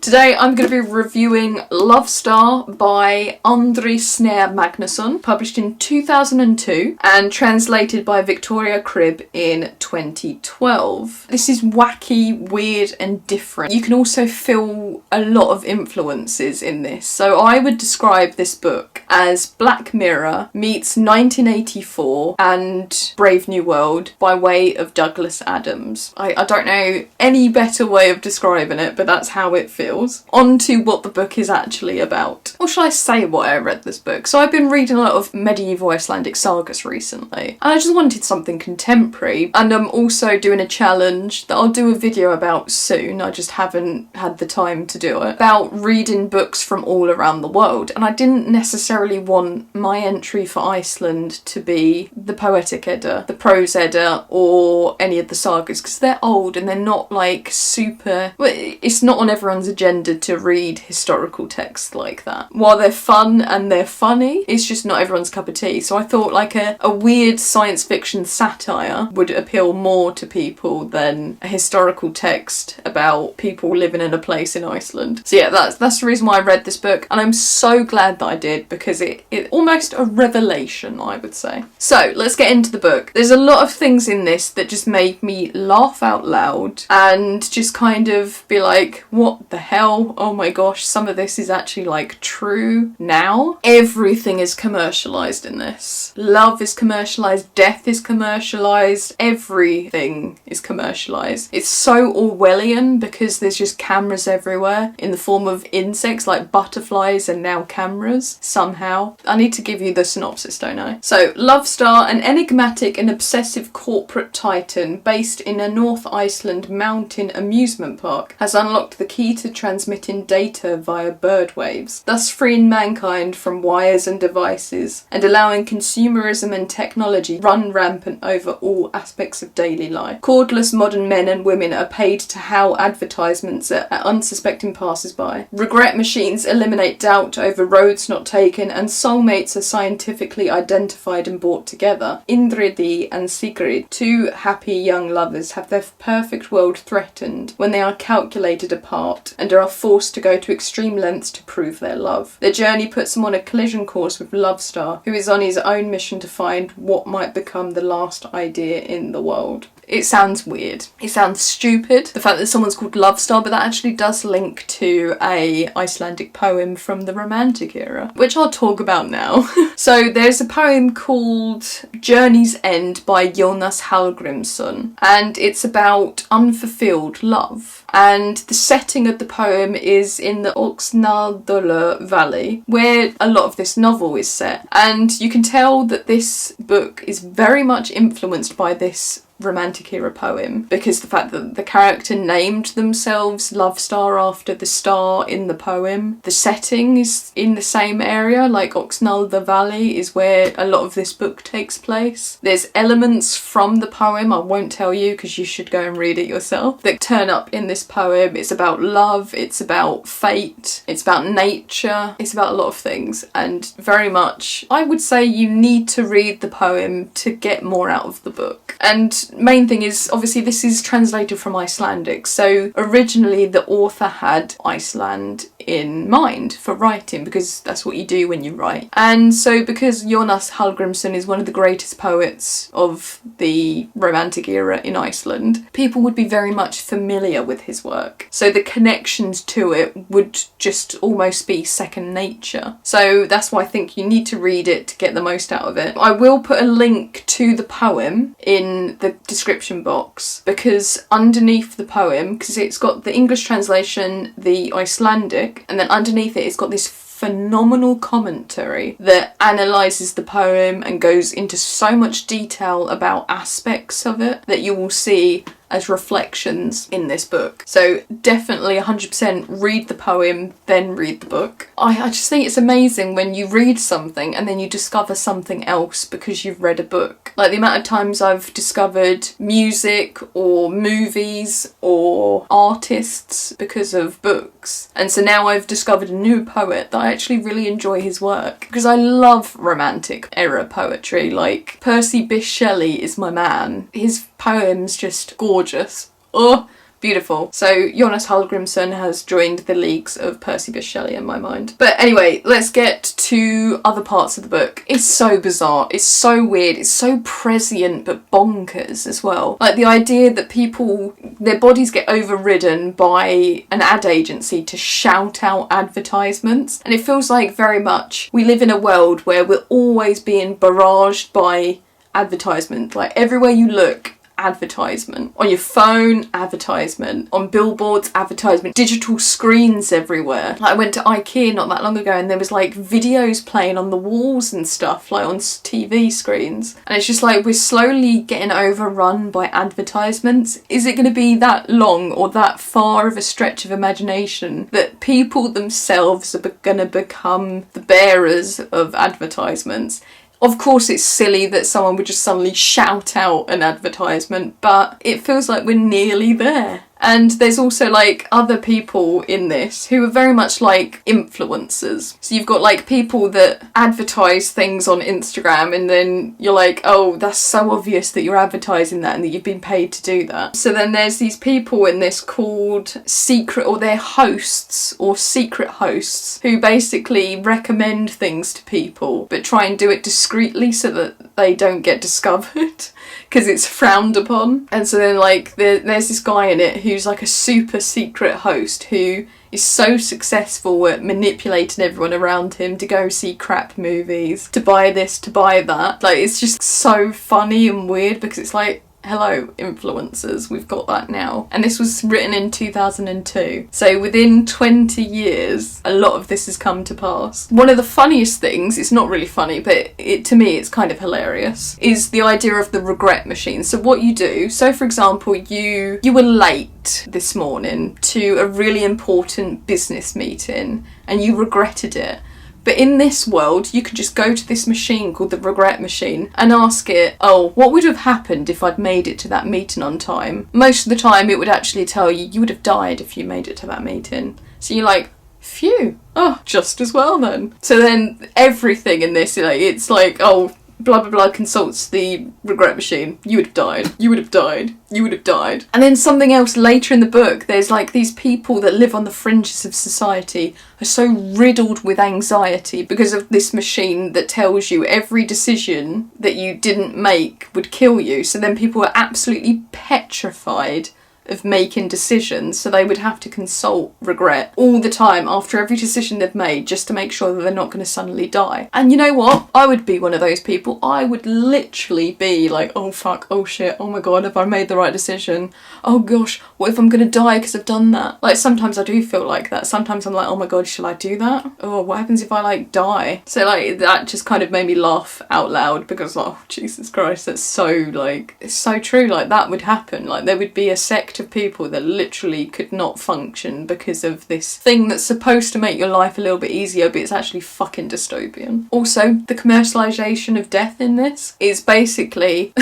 Today I'm going to be reviewing LoveStar by Andri Snær Magnason, published in 2002 and translated by Victoria Cribb in 2012. This is wacky, weird and different. You can also feel a lot of influences in this. So I would describe this book as Black Mirror meets 1984 and Brave New World by way of Douglas Adams. I don't know any better way of describing it, but that's how it feels. On to what the book is actually about. Or shall I say why I read this book? So I've been reading a lot of medieval Icelandic sagas recently, and I just wanted something contemporary, and I'm also doing a challenge that I'll do a video about soon, I just haven't had the time to do it, about reading books from all around the world, and I didn't necessarily want my entry for Iceland to be the Poetic Edda, the Prose Edda, or any of the sagas, because they're old and they're not like super, well, it's not on everyone's agenda to read historical texts like that. While they're fun and they're funny, it's just not everyone's cup of tea. So I thought like a weird science fiction satire would appeal more to people than a historical text about people living in a place in Iceland. So yeah, that's the reason why I read this book, and I'm so glad that I did, because it almost a revelation, I would say. So let's get into the book. There's a lot of things in this that just made me laugh out loud and just kind of be like, what the hell? Oh my gosh, some of this is actually like true now. Everything is commercialized in this. Love is commercialized, death is commercialized, everything is commercialized. It's so Orwellian because there's just cameras everywhere in the form of insects like butterflies and now cameras somehow. I need to give you the synopsis, don't I? So, LoveStar, an enigmatic and obsessive corporate titan based in a North Iceland mountain amusement park, has unlocked the key to transmitting data via bird waves, thus freeing mankind from wires and devices and allowing consumerism and technology run rampant over all aspects of daily life. Cordless modern men and women are paid to howl advertisements at unsuspecting passers-by. Regret machines eliminate doubt over roads not taken, and soulmates are scientifically identified and brought together. Indri and Sigrid, two happy young lovers, have their perfect world threatened when they are calculated apart and are forced to go to extreme lengths to prove their love. Their journey puts them on a collision course with LoveStar, who is on his own mission to find what might become the last idea in the world. It sounds weird. It sounds stupid, the fact that someone's called LoveStar, but that actually does link to a Icelandic poem from the Romantic era, which I'll talk about now. So there's a poem called Journey's End by Jónas Hallgrímsson, and it's about unfulfilled love. And the setting of the poem is in the Öxnadalur Valley, where a lot of this novel is set. And you can tell that this book is very much influenced by this Romantic era poem, because the fact that the character named themselves LoveStar after the star in the poem. The setting is in the same area, like Öxnadalur Valley is where a lot of this book takes place. There's elements from the poem, I won't tell you because you should go and read it yourself, that turn up in this poem. It's about love, it's about fate, it's about nature, it's about a lot of things, and very much I would say you need to read the poem to get more out of the book. And main thing is, obviously this is translated from Icelandic, so originally the author had Iceland in mind for writing, because that's what you do when you write. And so because Jónas Hallgrímsson is one of the greatest poets of the Romantic era in Iceland, people would be very much familiar with his work, so the connections to it would just almost be second nature. So that's why I think you need to read it to get the most out of it. I will put a link to the poem in the description box, because underneath the poem, because it's got the English translation, the Icelandic, and then underneath it it's got this phenomenal commentary that analyses the poem and goes into so much detail about aspects of it that you will see as reflections in this book. So definitely 100% read the poem, then read the book. I just think it's amazing when you read something and then you discover something else because you've read a book. Like the amount of times I've discovered music or movies or artists because of books. And so now I've discovered a new poet that I actually really enjoy his work, because I love Romantic era poetry. Like Percy Bysshe Shelley is my man. His poems just gorgeous. Oh, Beautiful. So Jonas Hallgrimsson has joined the leagues of Percy Bysshe Shelley in my mind. But anyway, let's get to other parts of the book. It's so bizarre. It's so weird. It's so prescient but bonkers as well. Like the idea that people, their bodies get overridden by an ad agency to shout out advertisements. And it feels like very much we live in a world where we're always being barraged by advertisement. Like everywhere you look, advertisement. On your phone, advertisement. On billboards, advertisement. Digital screens everywhere. Like I went to IKEA not that long ago and there was like videos playing on the walls and stuff, like on TV screens. And it's just like we're slowly getting overrun by advertisements. Is it going to be that long or that far of a stretch of imagination that people themselves are going to become the bearers of advertisements? Of course it's silly that someone would just suddenly shout out an advertisement, but it feels like we're nearly there. And there's also like other people in this who are very much like influencers. So you've got like people that advertise things on Instagram and then you're like, oh, that's so obvious that you're advertising that and that you've been paid to do that. So then there's these people in this called secret, or they're hosts or secret hosts who basically recommend things to people but try and do it discreetly so that they don't get discovered because it's frowned upon. And so then like there's this guy in it who's like a super secret host who is so successful at manipulating everyone around him to go see crap movies, to buy this, to buy that. Like it's just so funny and weird because it's like, hello, influencers, we've got that now. And this was written in 2002. So within 20 years, a lot of this has come to pass. One of the funniest things, it's not really funny, but to me it's kind of hilarious, is the idea of the regret machine. So what you do, so for example, you were late this morning to a really important business meeting and you regretted it. But in this world, you could just go to this machine called the regret machine and ask it, oh, what would have happened if I'd made it to that meeting on time? Most of the time it would actually tell you, you would have died if you made it to that meeting. So you're like, phew, oh, just as well then. So then everything in this, it's like, oh, blah blah blah consults the regret machine. You would have died. You would have died. You would have died. And then something else later in the book, there's like these people that live on the fringes of society are so riddled with anxiety because of this machine that tells you every decision that you didn't make would kill you. So then people are absolutely petrified of making decisions, so they would have to consult regret all the time after every decision they've made just to make sure that they're not going to suddenly die. And you know what? I would be one of those people. I would literally be like, oh fuck, oh shit, oh my god, have I made the right decision? Oh gosh, what if I'm going to die because I've done that? Like sometimes I do feel like that. Sometimes I'm like, oh my god, shall I do that? Oh, what happens if I like die? So like that just kind of made me laugh out loud because oh Jesus Christ, that's so like, it's so true. Like that would happen. Like there would be a sect of people that literally could not function because of this thing that's supposed to make your life a little bit easier, but it's actually fucking dystopian. Also, the commercialisation of death in this is basically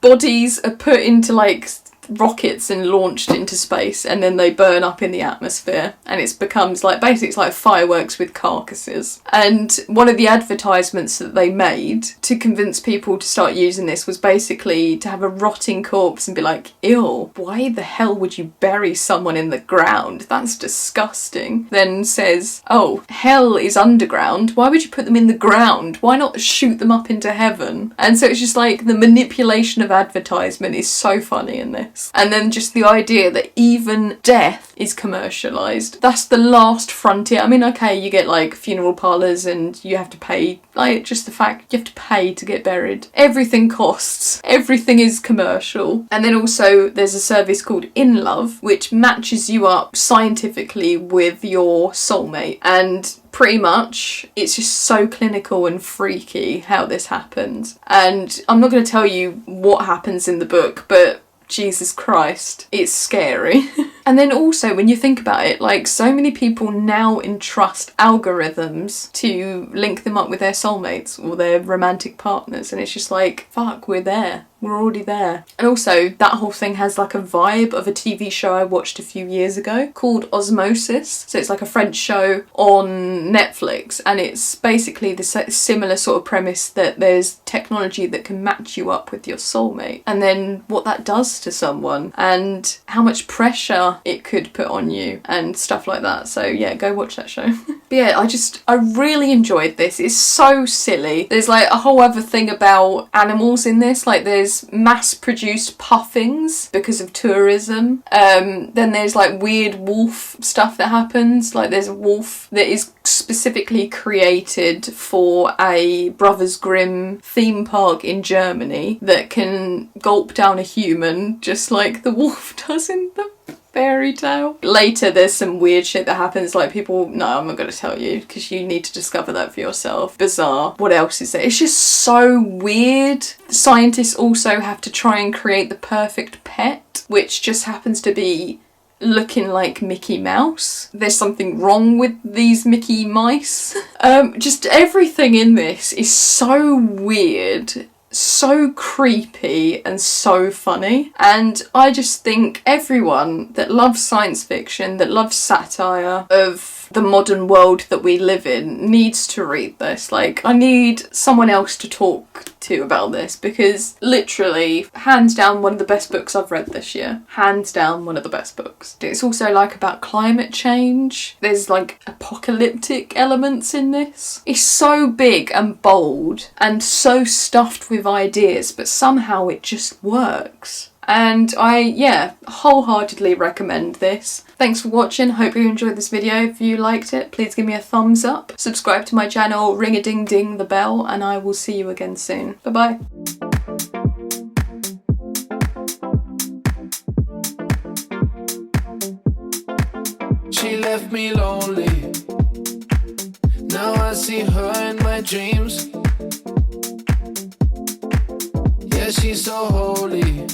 bodies are put into like rockets and launched into space and then they burn up in the atmosphere and it becomes like, basically it's like fireworks with carcasses. And one of the advertisements that they made to convince people to start using this was basically to have a rotting corpse and be like, ew, why the hell would you bury someone in the ground? That's disgusting. Then says, oh, hell is underground, why would you put them in the ground? Why not shoot them up into heaven? And so it's just like the manipulation of advertisement is so funny in this. And then just the idea that even death is commercialised. That's the last frontier. I mean, okay, you get like funeral parlours and you have to pay, like just the fact you have to pay to get buried. Everything costs. Everything is commercial. And then also there's a service called In Love, which matches you up scientifically with your soulmate. And pretty much it's just so clinical and freaky how this happens. And I'm not going to tell you what happens in the book, but Jesus Christ, it's scary. And then also when you think about it, like so many people now entrust algorithms to link them up with their soulmates or their romantic partners, and it's just like, fuck, we're there. We're already there. And also, that whole thing has like a vibe of a TV show I watched a few years ago called Osmosis. So it's like a French show on Netflix, and it's basically the similar sort of premise that there's technology that can match you up with your soulmate, and then what that does to someone and how much pressure it could put on you and stuff like that. So yeah, go watch that show. But yeah, I really enjoyed this. It's so silly. There's like a whole other thing about animals in this, like there's mass-produced puffins because of tourism. Then there's like weird wolf stuff that happens, like there's a wolf that is specifically created for a Brothers Grimm theme park in Germany that can gulp down a human just like the wolf does in the fairy tale. Later there's some weird shit that happens, like people, no, I'm not going to tell you because you need to discover that for yourself. Bizarre. What else is there? It's just so weird. Scientists also have to try and create the perfect pet, which just happens to be looking like Mickey Mouse. There's something wrong with these Mickey mice. Just everything in this is so weird, so creepy and so funny, and I just think everyone that loves science fiction, that loves satire of the modern world that we live in, needs to read this. Like, I need someone else to talk to about this, because literally, hands down, one of the best books I've read this year. Hands down, one of the best books. It's also like about climate change. There's like apocalyptic elements in this. It's so big and bold and so stuffed with ideas, but somehow it just works. And I wholeheartedly recommend this. Thanks for watching, hope you enjoyed this video. If you liked it, please give me a thumbs up, subscribe to my channel, ring a ding ding the bell, and I will see you again soon. Bye bye. She left me lonely. Now I see her in my dreams. Yeah, she's so holy.